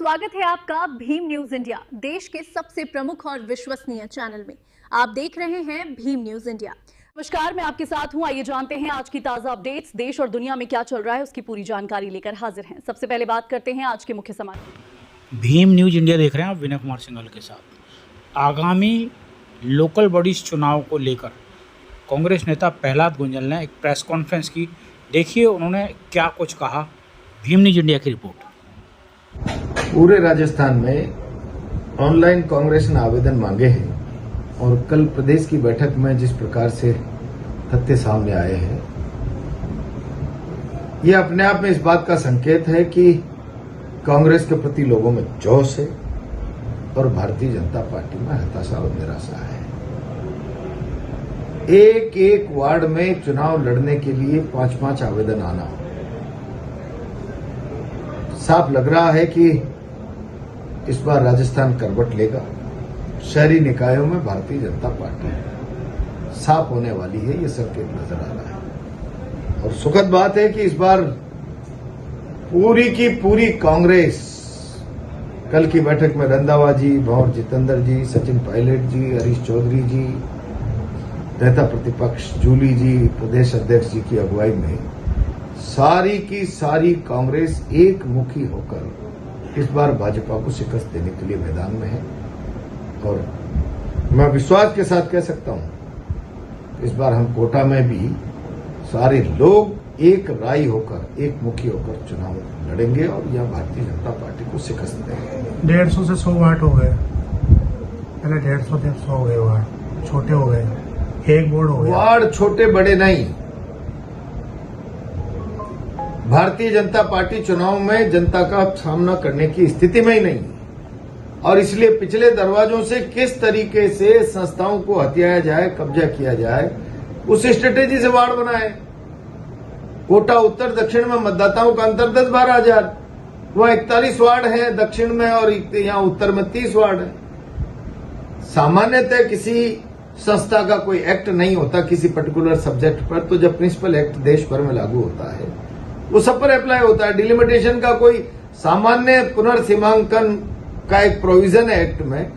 स्वागत है आपका भीम न्यूज इंडिया, देश के सबसे प्रमुख और विश्वसनीय चैनल में। आप देख रहे हैं भीम न्यूज इंडिया। नमस्कार, मैं आपके साथ हूं। आइए जानते हैं आज की ताजा अपडेट्स। देश और दुनिया में क्या चल रहा है उसकी पूरी जानकारी लेकर हाजिर हैं। सबसे पहले बात करते हैं आज के मुख्य समाचार। भीम न्यूज इंडिया देख रहे हैं आप विनय कुमार सिंघल के साथ। आगामी लोकल बॉडीज चुनाव को लेकर कांग्रेस नेता प्रहलाद गुंजल ने एक प्रेस कॉन्फ्रेंस की। देखिए उन्होंने क्या कुछ कहा। भीम न्यूज इंडिया की रिपोर्ट। पूरे राजस्थान में ऑनलाइन कांग्रेस ने आवेदन मांगे हैं और कल प्रदेश की बैठक में जिस प्रकार से तथ्य सामने आए हैं, ये अपने आप में इस बात का संकेत है कि कांग्रेस के प्रति लोगों में जोश है और भारतीय जनता पार्टी में हताशा और निराशा है। एक एक वार्ड में चुनाव लड़ने के लिए 5-5 आवेदन आना साफ लग रहा है कि इस बार राजस्थान करवट लेगा। शहरी निकायों में भारतीय जनता पार्टी साफ होने वाली है, ये संकेत नजर आ रहा है। और सुखद बात है कि इस बार पूरी की पूरी कांग्रेस, कल की बैठक में रंधावा जी, भंवर जितेंद्र जी, सचिन पायलट जी, हरीश चौधरी जी, नेता प्रतिपक्ष जूली जी, प्रदेश अध्यक्ष जी की अगुवाई में सारी की सारी कांग्रेस एक मुखी होकर इस बार भाजपा को शिकस्त देने के लिए मैदान में है। और मैं विश्वास के साथ कह सकता हूं, इस बार हम कोटा में भी सारे लोग एक राय होकर, एक मुखी होकर चुनाव लड़ेंगे और यह भारतीय जनता पार्टी को शिकस्त देंगे। 150 से 100 वार्ड हो गए, पहले 150 से 100 हो गए वार्ड, छोटे हो गए, एक बोर्ड हो गया। वार्ड छोटे बड़े नहीं, भारतीय जनता पार्टी चुनाव में जनता का सामना करने की स्थिति में ही नहीं है और इसलिए पिछले दरवाजों से किस तरीके से संस्थाओं को हथियाया जाए, कब्जा किया जाए, उस स्ट्रेटेजी से वार्ड बनाए। कोटा उत्तर दक्षिण में मतदाताओं का अंतर 10-12 हजार, वहां 41 वार्ड है दक्षिण में और यहां उत्तर में 30 वार्ड है। सामान्यतः किसी संस्था का कोई एक्ट नहीं होता किसी पर्टिकुलर सब्जेक्ट पर, तो जब प्रिंसिपल एक्ट देश भर में लागू होता है वो सब पर अप्लाई होता है। डिलिमिटेशन का कोई सामान्य पुनर्सीमांकन का एक प्रोविजन है एक्ट में,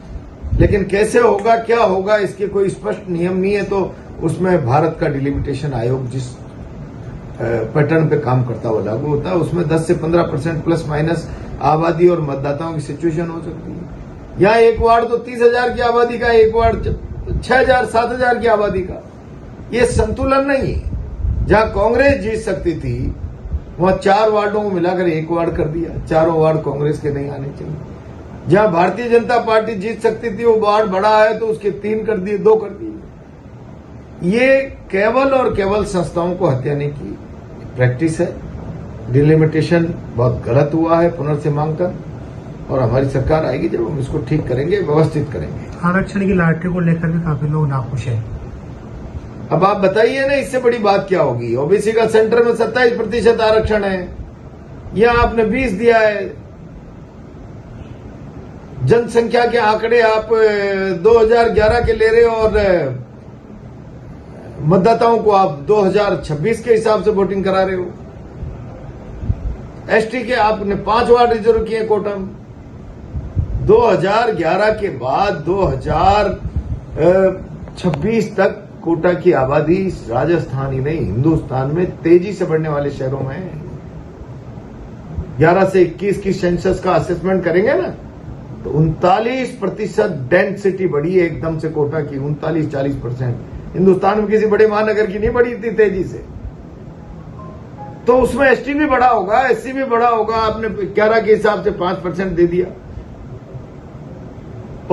लेकिन कैसे होगा, क्या होगा, इसके कोई स्पष्ट नियम नहीं है। तो उसमें भारत का डिलिमिटेशन आयोग जिस पैटर्न पे काम करता हुआ लागू होता है, उसमें 10 से 15% प्लस माइनस आबादी और मतदाताओं की सिचुएशन हो सकती है। यहाँ एक वार्ड तो 30,000 की आबादी का, एक वार्ड 6,000 7,000 की आबादी का, ये संतुलन नहीं है। जहां कांग्रेस जीत सकती थी वहां 4 वार्डों को मिलाकर एक वार्ड कर दिया, चारों वार्ड कांग्रेस के नहीं आने चाहिए। जहां भारतीय जनता पार्टी जीत सकती थी वो वार्ड बड़ा है तो उसके 3 कर दिए, 2 कर दिए। ये केवल और केवल संस्थाओं को हथियाने की प्रैक्टिस है। डिलिमिटेशन बहुत गलत हुआ है, पुनर्सीमांकन, और हमारी सरकार आएगी जब हम इसको ठीक करेंगे, व्यवस्थित करेंगे। आरक्षण की लॉटरी को लेकर भी काफी लोग नाखुश हैं। अब आप बताइए ना, इससे बड़ी बात क्या होगी। ओबीसी का सेंटर में 27% आरक्षण है, यहां आपने 20 दिया है। जनसंख्या के आंकड़े आप 2011 के ले रहे हो और मतदाताओं को आप 2026 के हिसाब से वोटिंग करा रहे हो। एसटी के आपने 5 वार्ड रिजर्व किए कोटा में। 2011 के बाद 2026 तक कोटा की आबादी राजस्थान ही नहीं हिंदुस्तान में तेजी से बढ़ने वाले शहरों में है। 11 से 21 की सेंसस का असेसमेंट करेंगे ना तो 39% डेंसिटी बढ़ी है एकदम से कोटा की, 39-40%। हिंदुस्तान में किसी बड़े महानगर की नहीं बढ़ी इतनी तेजी से। तो उसमें एसटी भी बढ़ा होगा, एससी भी बढ़ा होगा। आपने 11 के हिसाब से 5% दे दिया।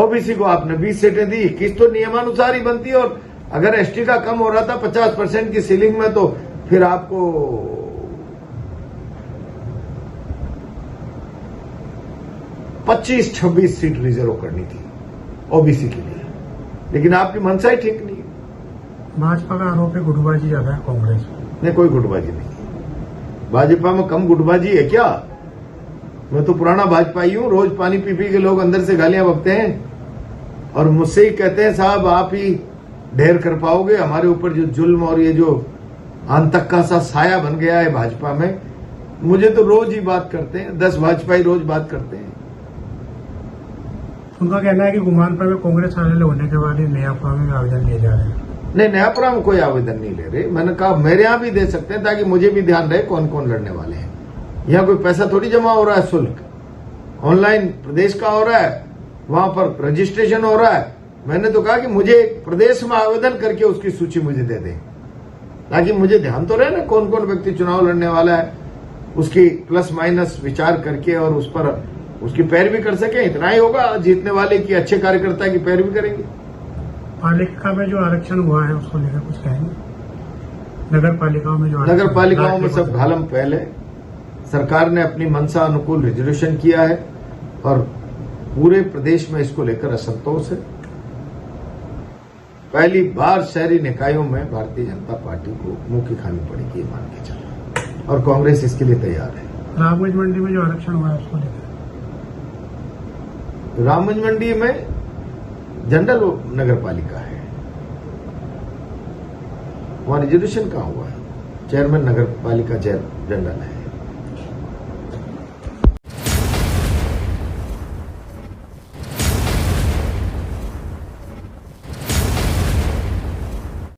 ओबीसी को आपने 20 सीटें दी, 21 तो नियमानुसार ही बनती है। और अगर एसटी का कम हो रहा था 50% की सीलिंग में, तो फिर आपको 25-26 सीट रिजर्व करनी थी ओबीसी के लिए, लेकिन आपकी मनसा ही ठीक नहीं है। भाजपा का आरोप है गुटबाजी ज्यादा है कांग्रेस नहीं, कोई गुटबाजी नहीं। भाजपा में कम गुटबाजी है क्या? मैं तो पुराना भाजपाई हूं। रोज पानी पी पी के लोग अंदर से गालियां बकते हैं और मुझसे ही कहते हैं साहब आप ही ढेर कर पाओगे हमारे ऊपर जो जुल्म और ये जो आतंक का सा साया बन गया है भाजपा में। मुझे तो रोज ही बात करते हैं, 10 भाजपाई रोज बात करते हैं। उनका कहना है कि गुमानपुर में कांग्रेस शामिल होने के बाद ही नयापुरा में आवेदन लिए जा रहे हैं। नहीं, नयापुरा में कोई आवेदन नहीं ले रहे। मैंने कहा मेरे यहाँ भी दे सकते हैं ताकि मुझे भी ध्यान रहे कौन कौन लड़ने वाले हैं। यहाँ कोई पैसा थोड़ी जमा हो रहा है, शुल्क ऑनलाइन प्रदेश का हो रहा है, वहां पर रजिस्ट्रेशन हो रहा है। मैंने तो कहा कि मुझे प्रदेश में आवेदन करके उसकी सूची मुझे दे दें ताकि मुझे ध्यान तो रहे ना कौन कौन व्यक्ति चुनाव लड़ने वाला है, उसकी प्लस माइनस विचार करके और उस पर उसकी पैरवी कर सके। इतना ही होगा, जीतने वाले की, अच्छे कार्यकर्ता की पैरवी करेंगे। पालिका में जो आरक्षण हुआ है उसको लेकर कुछ कहेंगे? नगर पालिकाओं में जो नगर पालिकाओं में सब घालम पहले सरकार ने अपनी मनसा अनुकूल रिजर्वेशन किया है और पूरे प्रदेश में इसको लेकर असंतोष है। पहली बार शहरी निकायों में भारतीय जनता पार्टी को मुंह की खानी पड़ेगी, ये मान के चलो, और कांग्रेस इसके लिए तैयार है। रामगंज मंडी में जो आरक्षण हुआ है उसको लेकर रामगंज मंडी में जनरल नगर पालिका है, वहां रिजर्वेशन कहाँ हुआ है? चेयरमैन नगर पालिका जनरल है।